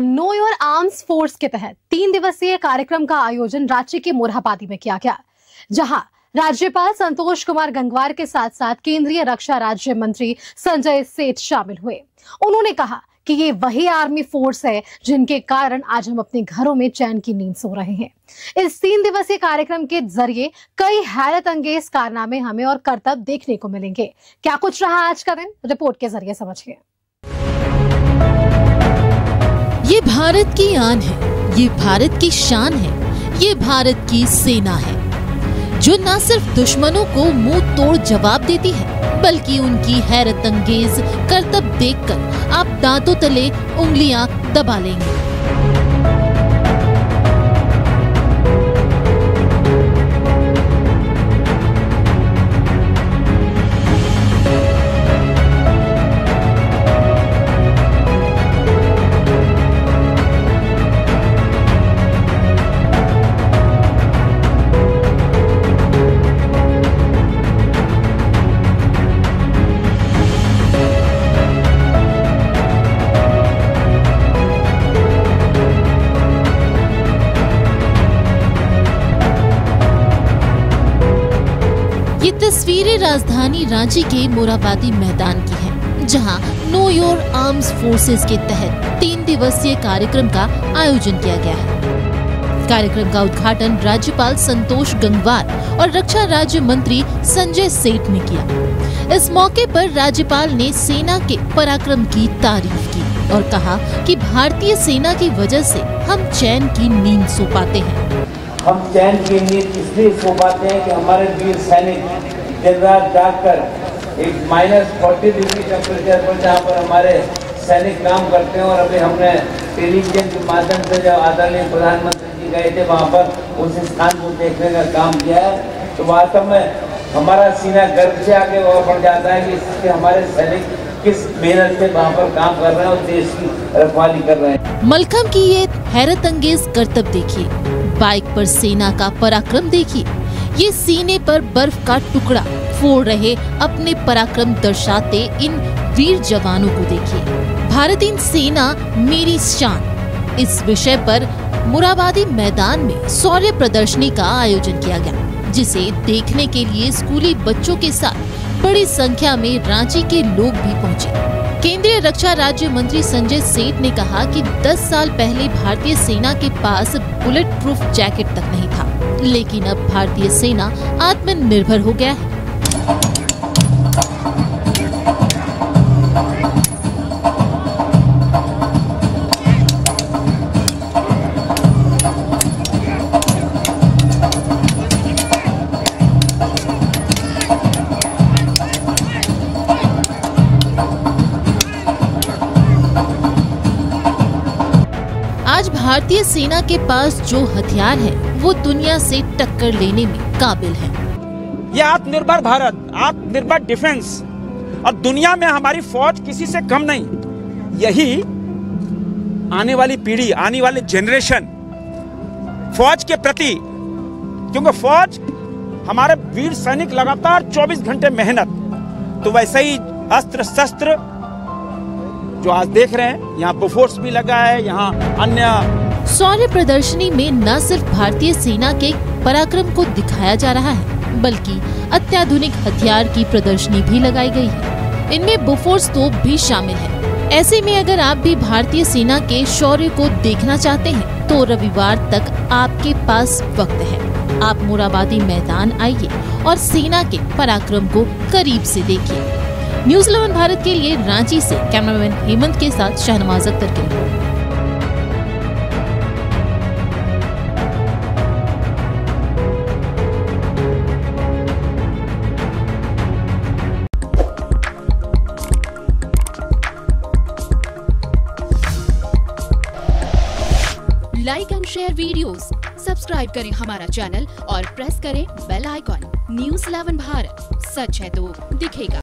Know your arms force के तहत 3 दिवसीय कार्यक्रम का आयोजन रांची के मोरहाबादी में किया गया, जहां राज्यपाल संतोष कुमार गंगवार के साथ साथ केंद्रीय रक्षा राज्य मंत्री संजय सेठ शामिल हुए। उन्होंने कहा कि ये वही आर्मी फोर्स है जिनके कारण आज हम अपने घरों में चैन की नींद सो रहे हैं। इस 3 दिवसीय कार्यक्रम के जरिए कई हैरत अंगेज कारनामे हमें और करतब देखने को मिलेंगे। क्या कुछ रहा आज का दिन, रिपोर्ट के जरिए समझिए। ये भारत की आन है, ये भारत की शान है, ये भारत की सेना है जो न सिर्फ दुश्मनों को मुंह तोड़ जवाब देती है, बल्कि उनकी हैरत अंगेज करतब देखकर आप दांतों तले उंगलियां दबा लेंगे। ये तस्वीरें राजधानी रांची के मोरहाबादी मैदान की हैं, जहां नो योर आर्म्स फोर्सेस के तहत 3 दिवसीय कार्यक्रम का आयोजन किया गया है। कार्यक्रम का उद्घाटन राज्यपाल संतोष गंगवार और रक्षा राज्य मंत्री संजय सेठ ने किया। इस मौके पर राज्यपाल ने सेना के पराक्रम की तारीफ की और कहा कि भारतीय सेना की वजह से हम चैन की नींद सो पाते हैं। हम चैन की नींद इसलिए सो पाते हैं कि हमारे वीर सैनिक दिन रात जागकर एक -40 डिग्री टेम्परेचर पर जहाँ पर हमारे सैनिक काम करते हैं, और अभी हमने टेलीविजन के माध्यम से जब आदरणीय प्रधानमंत्री जी गए थे वहाँ पर उस स्थान को देखने का काम किया है, तो वास्तव में हमारा सीना गर्व से आगे और बढ़ जाता है कि हमारे सैनिक किस मेहनत से वहाँ पर काम कर रहे हैं और देश की रखवाली कर रहे हैं। मलखम की ये हैरत अंगेज करतब देखिए, बाइक पर सेना का पराक्रम देखिए, ये सीने पर बर्फ का टुकड़ा फोड़ रहे अपने पराक्रम दर्शाते इन वीर जवानों को देखिए। भारतीय सेना मेरी शान, इस विषय पर मोरहाबादी मैदान में शौर्य प्रदर्शनी का आयोजन किया गया, जिसे देखने के लिए स्कूली बच्चों के साथ बड़ी संख्या में रांची के लोग भी पहुंचे। केंद्रीय रक्षा राज्य मंत्री संजय सेठ ने कहा कि 10 साल पहले भारतीय सेना के पास बुलेट प्रूफ जैकेट तक नहीं था, लेकिन अब भारतीय सेना आत्मनिर्भर हो गया है। आज भारतीय सेना के पास जो हथियार है वो दुनिया से टक्कर लेने में काबिल है। ये आत्मनिर्भर भारत, आत्मनिर्भर डिफेंस, और दुनिया में हमारी फौज किसी से कम नहीं। यही आने वाली पीढ़ी, आने वाले जनरेशन फौज के प्रति, क्योंकि फौज हमारे वीर सैनिक लगातार 24 घंटे मेहनत, तो वैसे ही अस्त्र शस्त्र जो आज देख रहे हैं, यहाँ बोफोर्स भी लगा है, यहाँ अन्य। शौर्य प्रदर्शनी में न सिर्फ भारतीय सेना के पराक्रम को दिखाया जा रहा है, बल्कि अत्याधुनिक हथियार की प्रदर्शनी भी लगाई गई है। इनमें बोफोर्स तोप भी शामिल है। ऐसे में अगर आप भी भारतीय सेना के शौर्य को देखना चाहते हैं, तो रविवार तक आपके पास वक्त है। आप मोरहाबादी मैदान आइए और सेना के पराक्रम को करीब से देखिए। न्यूज़ 11 भारत के लिए रांची से कैमरामैन हेमंत के साथ शहनवाज अख्तर की report. Like and share videos, subscribe करें हमारा चैनल और प्रेस करें बेल आइकॉन। न्यूज़ 11 भारत, सच है तो दिखेगा।